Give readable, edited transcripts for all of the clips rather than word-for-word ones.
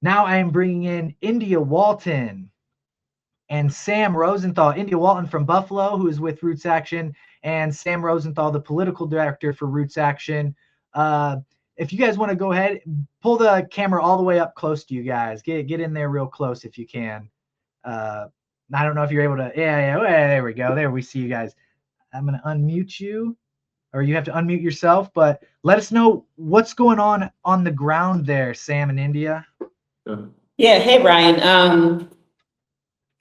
Now I am bringing in India Walton and Sam Rosenthal. India Walton from Buffalo, who is with Roots Action, and Sam Rosenthal, the political director for Roots Action. If you guys want to go ahead, pull the camera all the way up close to you guys. Get in there real close if you can. I don't know if you're able to. Yeah, there we go. There we see you guys. I'm going to unmute you, or you have to unmute yourself, but let us know what's going on the ground there, Sam and India. Yeah, hey, Ryan.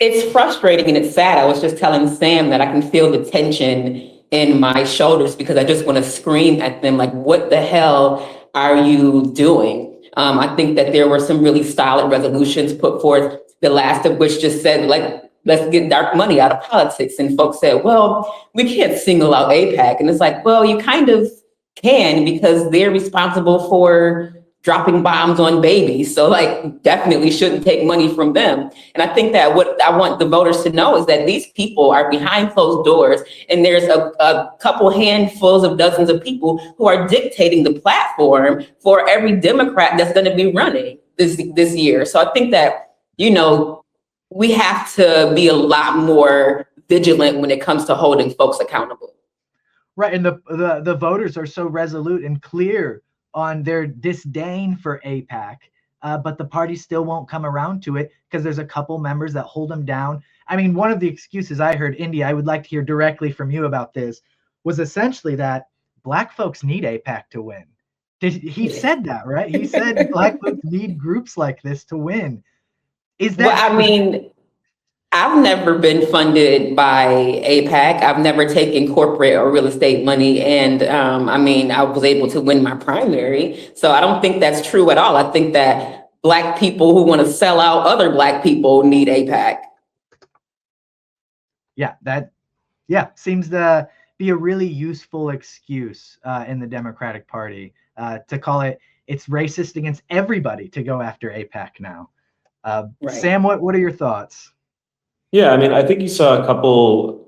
It's frustrating and it's sad. I was just telling Sam that I can feel the tension in my shoulders because I just want to scream at them, like, what the hell are you doing? I think that there were some really solid resolutions put forth, the last of which just said, like, let's get dark money out of politics. And folks said, well, we can't single out AIPAC. And it's like, well, you kind of can, because they're responsible for dropping bombs on babies. So, like, definitely shouldn't take money from them. And I think that what I want the voters to know is that these people are behind closed doors, and there's a couple handfuls of dozens of people who are dictating the platform for every Democrat that's going to be running this year. So I think that, we have to be a lot more vigilant when it comes to holding folks accountable. Right, and the voters are so resolute and clear on their disdain for AIPAC, but the party still won't come around to it because there's a couple members that hold them down. I mean, one of the excuses I heard, India, I would like to hear directly from you about this, was essentially that Black folks need AIPAC to win. He said that, right? He said Black folks need groups like this to win. Is that? Well, I mean, I've never been funded by AIPAC. I've never taken corporate or real estate money. And I was able to win my primary. So I don't think that's true at all. I think that Black people who want to sell out other Black people need AIPAC. Yeah, seems to be a really useful excuse in the Democratic Party to call it's racist against everybody to go after AIPAC now. Right. Sam, what are your thoughts? Yeah, I mean, I think you saw a couple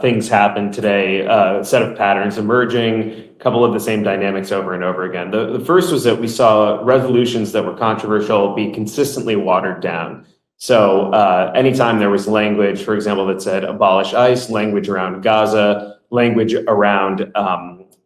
things happen today, a set of patterns emerging, a couple of the same dynamics over and over again. The first was that we saw resolutions that were controversial be consistently watered down. So anytime there was language, for example, that said abolish ICE, language around Gaza, language around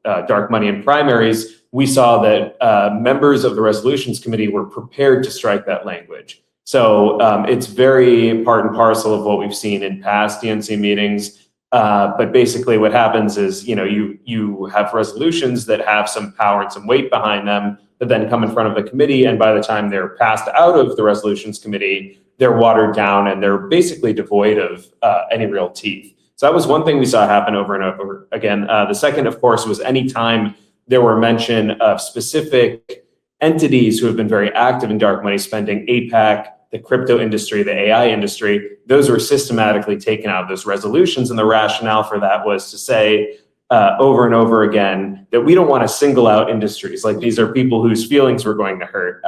dark money in primaries, we saw that members of the Resolutions Committee were prepared to strike that language. So it's very part and parcel of what we've seen in past DNC meetings. But basically what happens is, you have resolutions that have some power and some weight behind them that then come in front of the committee. And by the time they're passed out of the Resolutions Committee, they're watered down and they're basically devoid of any real teeth. So that was one thing we saw happen over and over again. The second, of course, was anytime there were mention of specific entities who have been very active in dark money spending, AIPAC, the crypto industry, the AI industry, those were systematically taken out of those resolutions. And the rationale for that was to say over and over again that we don't want to single out industries. Like, these are people whose feelings we're going to hurt.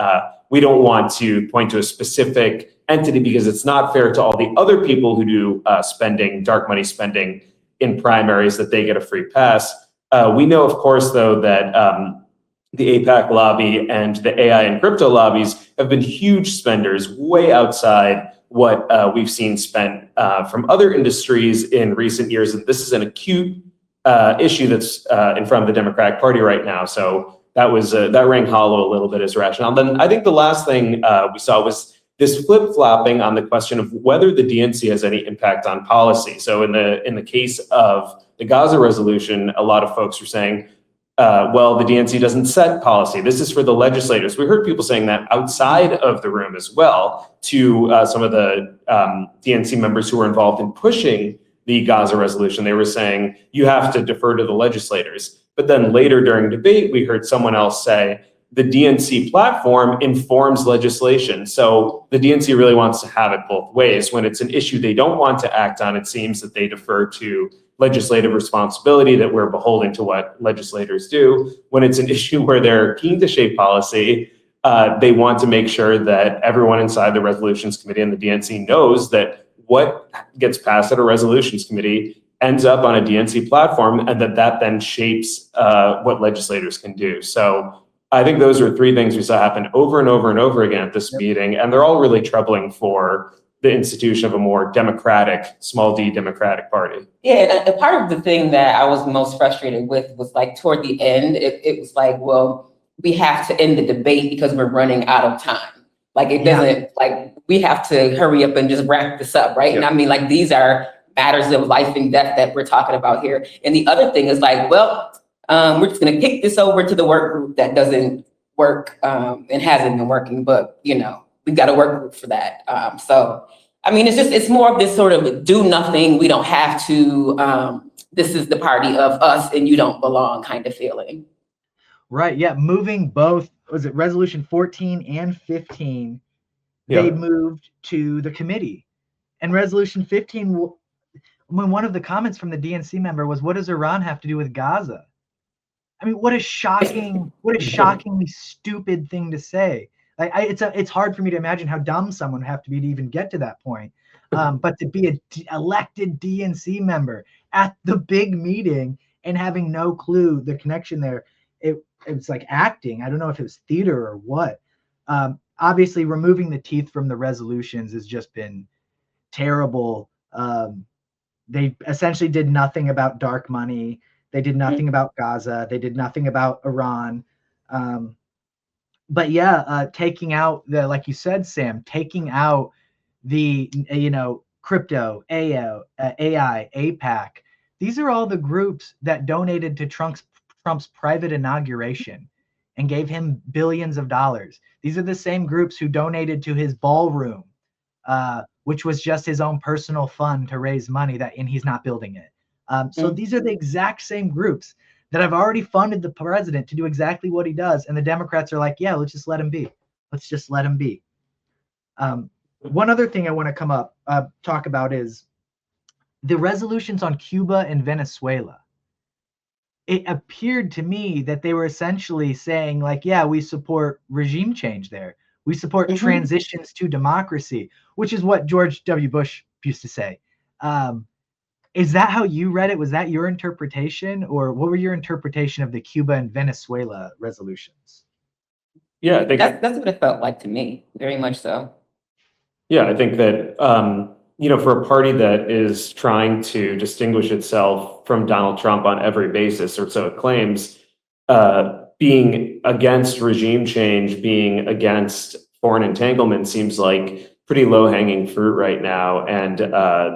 We don't want to point to a specific entity because it's not fair to all the other people who do dark money spending in primaries, that they get a free pass. We know, of course, though, that the AIPAC lobby and the AI and crypto lobbies have been huge spenders, way outside what we've seen spent from other industries in recent years. And this is an acute issue that's in front of the Democratic Party right now. So that rang hollow a little bit as rationale. Then I think the last thing we saw was this flip-flopping on the question of whether the DNC has any impact on policy. So in the case of the Gaza resolution, a lot of folks were saying, well, the DNC doesn't set policy. This is for the legislators. We heard people saying that outside of the room as well to some of the DNC members who were involved in pushing the Gaza resolution. They were saying, you have to defer to the legislators. But then later during debate, we heard someone else say, the DNC platform informs legislation. So the DNC really wants to have it both ways. When it's an issue they don't want to act on, it seems that they defer to legislative responsibility, that we're beholden to what legislators do. When it's an issue where they're keen to shape policy, they want to make sure that everyone inside the Resolutions Committee and the DNC knows that what gets passed at a Resolutions Committee ends up on a DNC platform, and that then shapes what legislators can do. So I think those are three things we saw happen over and over and over again at this meeting, and they're all really troubling for the institution of a more democratic, small d democratic party. Yeah, and part of the thing that I was most frustrated with was like toward the end, it was like, well, we have to end the debate because we're running out of time. Like it doesn't, like we have to hurry up and just wrap this up, right? And I mean, like these are matters of life and death that we're talking about here. And the other thing is like, well, we're just gonna kick this over to the work group that doesn't work and hasn't been working, but you know, we've got a work group for that. So, I mean, it's more of this sort of do nothing, we don't have to, this is the party of us and you don't belong kind of feeling. Right, yeah, moving both, was it resolution 14 and 15, they moved to the committee. And resolution 15, when one of the comments from the DNC member was, what does Iran have to do with Gaza? I mean, what a shockingly stupid thing to say. Like, it's hard for me to imagine how dumb someone would have to be to even get to that point. But to be an elected DNC member at the big meeting and having no clue the connection there, it's like acting. I don't know if it was theater or what. Obviously, removing the teeth from the resolutions has just been terrible. They essentially did nothing about dark money. They did nothing about Gaza. They did nothing about Iran. But yeah, taking out the, like you said, Sam, taking out the, crypto, AI, APAC. These are all the groups that donated to Trump's private inauguration and gave him billions of dollars. These are the same groups who donated to his ballroom, which was just his own personal fund to raise money and he's not building it. So these are the exact same groups that have already funded the president to do exactly what he does. And the Democrats are like, yeah, let's just let him be. Let's just let him be. One other thing I want to talk about is the resolutions on Cuba and Venezuela. It appeared to me that they were essentially saying like, yeah, we support regime change there. We support transitions to democracy, which is what George W. Bush used to say. Is that how you read it? Was that your interpretation, or what were your interpretation of the Cuba and Venezuela resolutions? Yeah, I think that's what it felt like to me, very much so. Yeah, I think that, for a party that is trying to distinguish itself from Donald Trump on every basis, or so it claims, being against regime change, being against foreign entanglement seems like pretty low-hanging fruit right now. And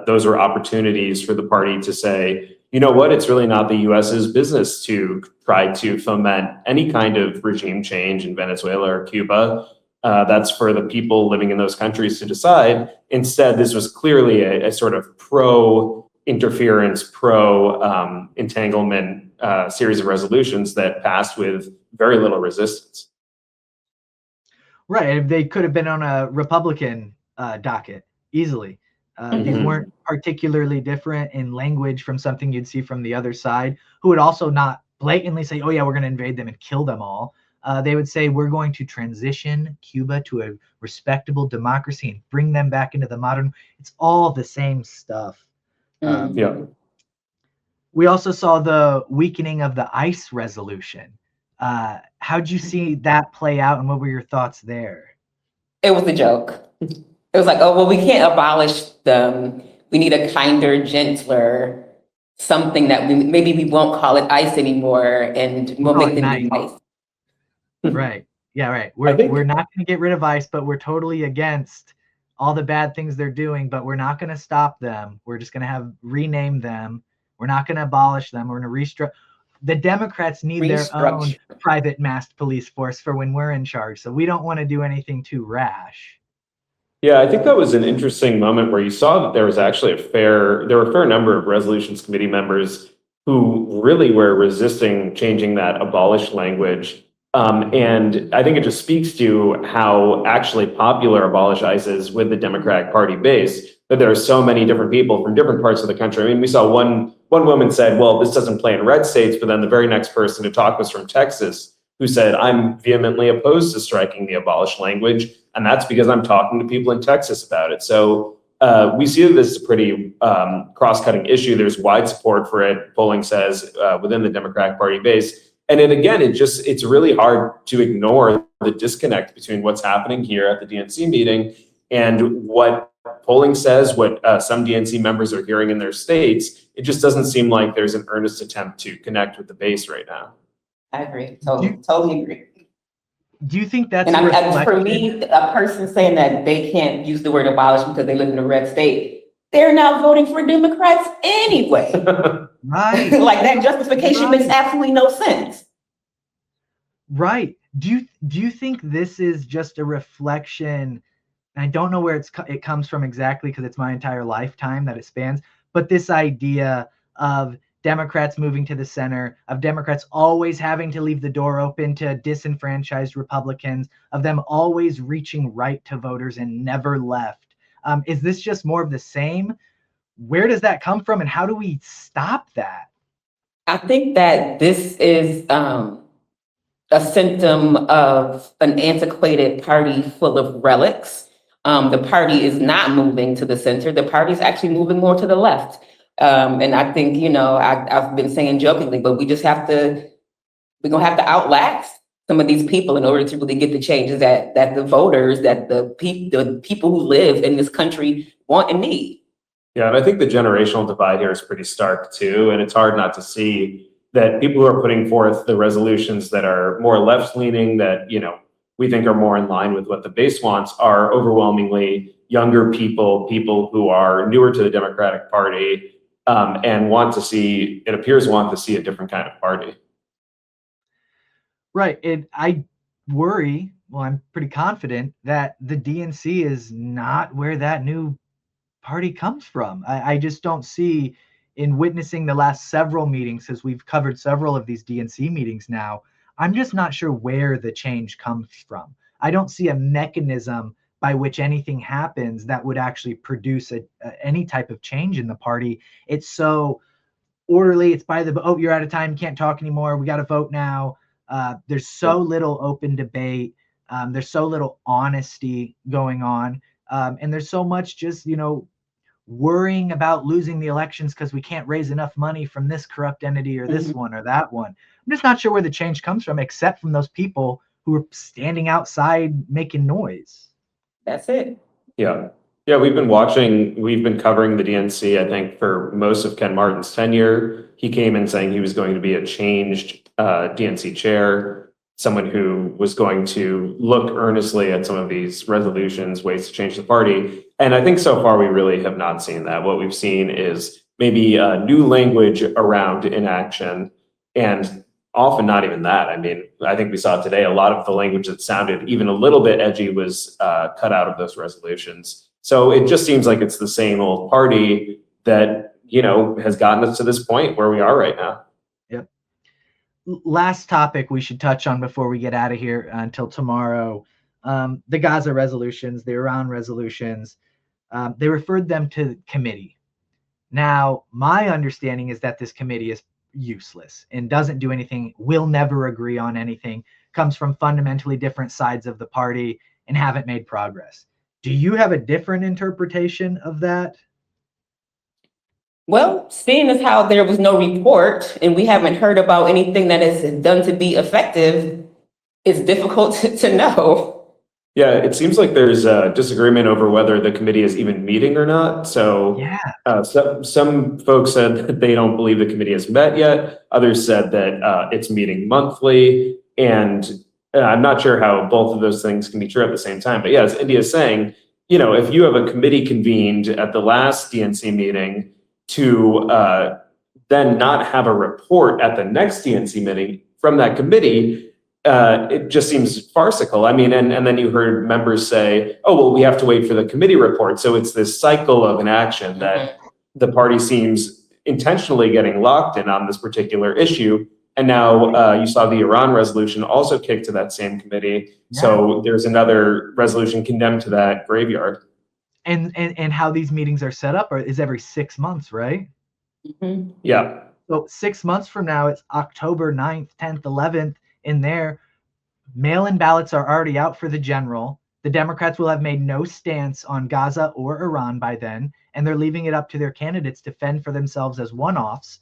those are opportunities for the party to say, you know what, it's really not the US's business to try to foment any kind of regime change in Venezuela or Cuba. That's for the people living in those countries to decide. Instead, this was clearly a sort of pro-interference, pro-entanglement series of resolutions that passed with very little resistance. Right, they could have been on a Republican docket easily. These weren't particularly different in language from something you'd see from the other side, who would also not blatantly say, oh yeah, we're going to invade them and kill them all. They would say, we're going to transition Cuba to a respectable democracy and bring them back into the modern. It's all the same stuff. We also saw the weakening of the ICE resolution. How'd you see that play out, and what were your thoughts there? It was a joke. It was like, oh, well, we can't abolish them. We need a kinder, gentler, something that maybe we won't call it ICE anymore, and we'll make them ICE. Right. Yeah, right. We're not going to get rid of ICE, but we're totally against all the bad things they're doing, but we're not going to stop them. We're just going to rename them. We're not going to abolish them. We're going to restructure. The Democrats need their own private masked police force for when we're in charge. So we don't want to do anything too rash. Yeah, I think that was an interesting moment where you saw that there was actually there were a fair number of resolutions committee members who really were resisting changing that abolish language. And I think it just speaks to how actually popular abolish ICE is with the Democratic Party base, that there are so many different people from different parts of the country. I mean, we saw one woman said, well, this doesn't play in red states, but then the very next person to talk was from Texas, who said, I'm vehemently opposed to striking the abolish language, and that's because I'm talking to people in Texas about it. So we see that this is a pretty cross-cutting issue. There's wide support for it. Polling says within the Democratic Party base. And then again, it's really hard to ignore the disconnect between what's happening here at the DNC meeting and what polling says, what some DNC members are hearing in their states. It just doesn't seem like there's an earnest attempt to connect with the base right now. I agree. Totally agree. Do you think that's and for me, a person saying that they can't use the word abolish because they live in a red state, they're now voting for Democrats anyway. Right. Like that justification makes absolutely no sense. Right. Do you think this is just a reflection? I don't know where it comes from exactly, because it's my entire lifetime that it spans, but this idea of Democrats moving to the center, of Democrats always having to leave the door open to disenfranchised Republicans, of them always reaching right to voters and never left. Is this just more of the same? Where does that come from, and how do we stop that? I think that this is a symptom of an antiquated party full of relics. The party is not moving to the center. The party is actually moving more to the left. And I think, I've been saying jokingly, but we're going to have to outlast some of these people in order to really get the changes that the voters, that the people who live in this country want and need. Yeah, and I think the generational divide here is pretty stark too. And it's hard not to see that people who are putting forth the resolutions that are more left-leaning, that, we think are more in line with what the base wants, are overwhelmingly younger people who are newer to the Democratic Party, and want to see a different kind of party. Right. I worry, well, I'm pretty confident that the DNC is not where that new party comes from. I just don't see, in witnessing the last several meetings, as we've covered several of these DNC meetings now, I'm just not sure where the change comes from. I don't see a mechanism by which anything happens that would actually produce any type of change in the party. It's so orderly. It's by the, oh, you're out of time, you can't talk anymore, we got to vote now. There's so little open debate. There's so little honesty going on. And there's so much just, worrying about losing the elections because we can't raise enough money from this corrupt entity or this one or that one. I'm just not sure where the change comes from, except from those people who are standing outside making noise. That's it. Yeah. Yeah, we've been covering the DNC, I think, for most of Ken Martin's tenure. He came in saying he was going to be a changed DNC chair, someone who was going to look earnestly at some of these resolutions, ways to change the party. And I think so far we really have not seen that. What we've seen is maybe new language around inaction, and often not even that. I mean, I think we saw today a lot of the language that sounded even a little bit edgy was cut out of those resolutions. So it just seems like it's the same old party that, has gotten us to this point where we are right now. Yep. Last topic we should touch on before we get out of here until tomorrow. The Gaza resolutions, the Iran resolutions, they referred them to committee. Now, my understanding is that this committee is useless and doesn't do anything, will never agree on anything, comes from fundamentally different sides of the party, and haven't made progress. Do you have a different interpretation of that? Well, seeing as how there was no report and we haven't heard about anything that is done to be effective, it's difficult to know. Yeah, it seems like there's a disagreement over whether the committee is even meeting or not. So yeah. Some folks said that they don't believe the committee has met yet. Others said that it's meeting monthly. And I'm not sure how both of those things can be true at the same time. But yeah, as India is saying, if you have a committee convened at the last DNC meeting to then not have a report at the next DNC meeting from that committee, it just seems farcical. I mean, and then you heard members say, oh, well, we have to wait for the committee report. So it's this cycle of inaction that the party seems intentionally getting locked in on this particular issue. And now you saw the Iran resolution also kicked to that same committee. Yeah. So there's another resolution condemned to that graveyard. And how these meetings are set up is every 6 months, right? Mm-hmm. Yeah. So 6 months from now, it's October 9th, 10th, 11th. In there, mail-in ballots are already out for the general. The Democrats will have made no stance on Gaza or Iran by then, and they're leaving it up to their candidates to fend for themselves as one-offs.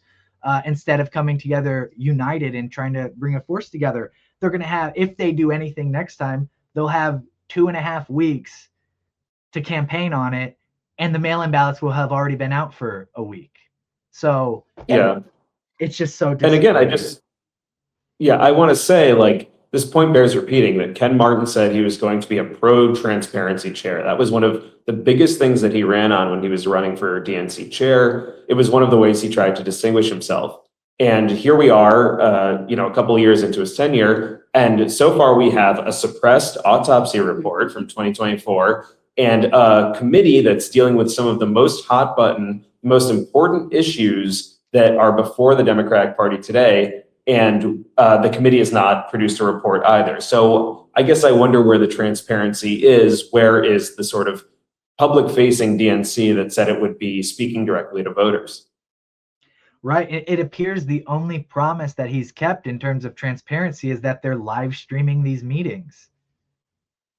instead of coming together united and trying to bring a force together. They're going to have, if they do anything next time, they'll have 2.5 weeks to campaign on it, and the mail-in ballots will have already been out for a week. So Yeah. it's just so And again, I want to say, like, this point bears repeating that Ken Martin said he was going to be a pro-transparency chair. That was one of the biggest things that he ran on when he was running for DNC chair. It was one of the ways he tried to distinguish himself. And here we are, a couple of years into his tenure, and so far we have a suppressed autopsy report from 2024 and a committee that's dealing with some of the most hot button, most important issues that are before the Democratic Party today. And the committee has not produced a report either. So I guess I wonder where the transparency is. Where is the sort of public-facing DNC that said it would be speaking directly to voters? Right. It appears the only promise that he's kept in terms of transparency is that they're live streaming these meetings.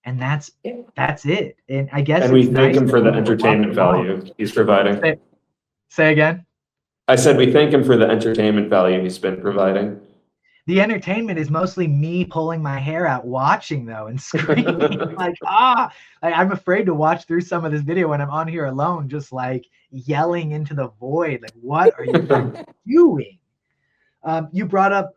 And that's it. And I guess, and we thank him for the entertainment value he's providing. Say again? I said we thank him for the entertainment value he's been providing. The entertainment is mostly me pulling my hair out watching, though, and screaming like, I'm afraid to watch through some of this video when I'm on here alone, just like yelling into the void. Like, what are you doing? You brought up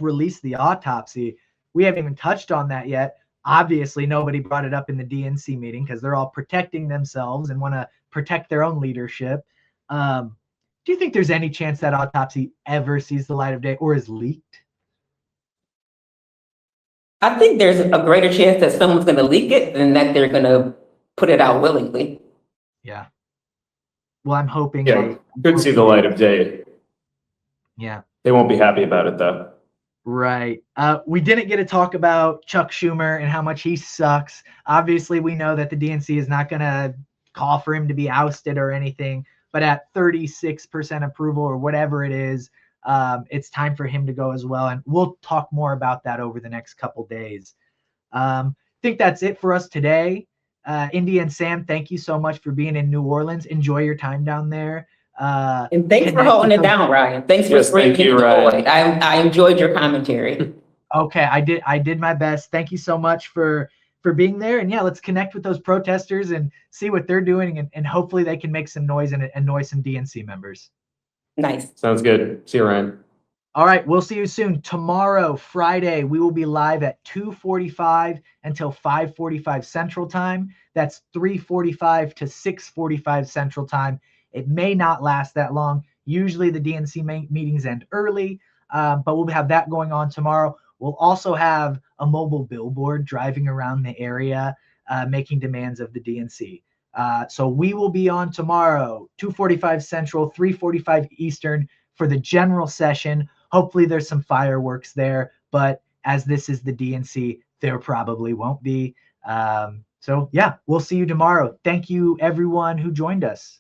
release the autopsy. We haven't even touched on that yet. Obviously, nobody brought it up in the DNC meeting because they're all protecting themselves and want to protect their own leadership. Do you think there's any chance that autopsy ever sees the light of day or is leaked? I think there's a greater chance that someone's going to leak it than that they're going to put it out willingly. Yeah. Well, I'm hoping. Yeah, could see the light of day. Yeah. They won't be happy about it, though. Right. We didn't get to talk about Chuck Schumer and how much he sucks. Obviously, we know that the DNC is not going to call for him to be ousted or anything. But at 36% approval or whatever it is, it's time for him to go as well. And we'll talk more about that over the next couple days. I think that's it for us today. Indy and Sam, thank you so much for being in New Orleans. Enjoy your time down there. And thanks for holding it down, Ryan. Thanks for bringing it forward. I enjoyed your commentary. Okay, I did my best. Thank you so much for being there. And yeah, let's connect with those protesters and see what they're doing. And hopefully they can make some noise and annoy some DNC members. Nice. Sounds good. See you, Ryan. All right. We'll see you soon. Tomorrow, Friday, we will be live at 2:45 until 5:45 Central Time. That's 3:45 to 6:45 Central Time. It may not last that long. Usually the DNC meetings end early, but we'll have that going on tomorrow. We'll also have a mobile billboard driving around the area, making demands of the DNC. So we will be on tomorrow, 2:45 Central, 3:45 Eastern for the general session. Hopefully there's some fireworks there, but as this is the DNC, there probably won't be. So yeah, we'll see you tomorrow. Thank you everyone who joined us.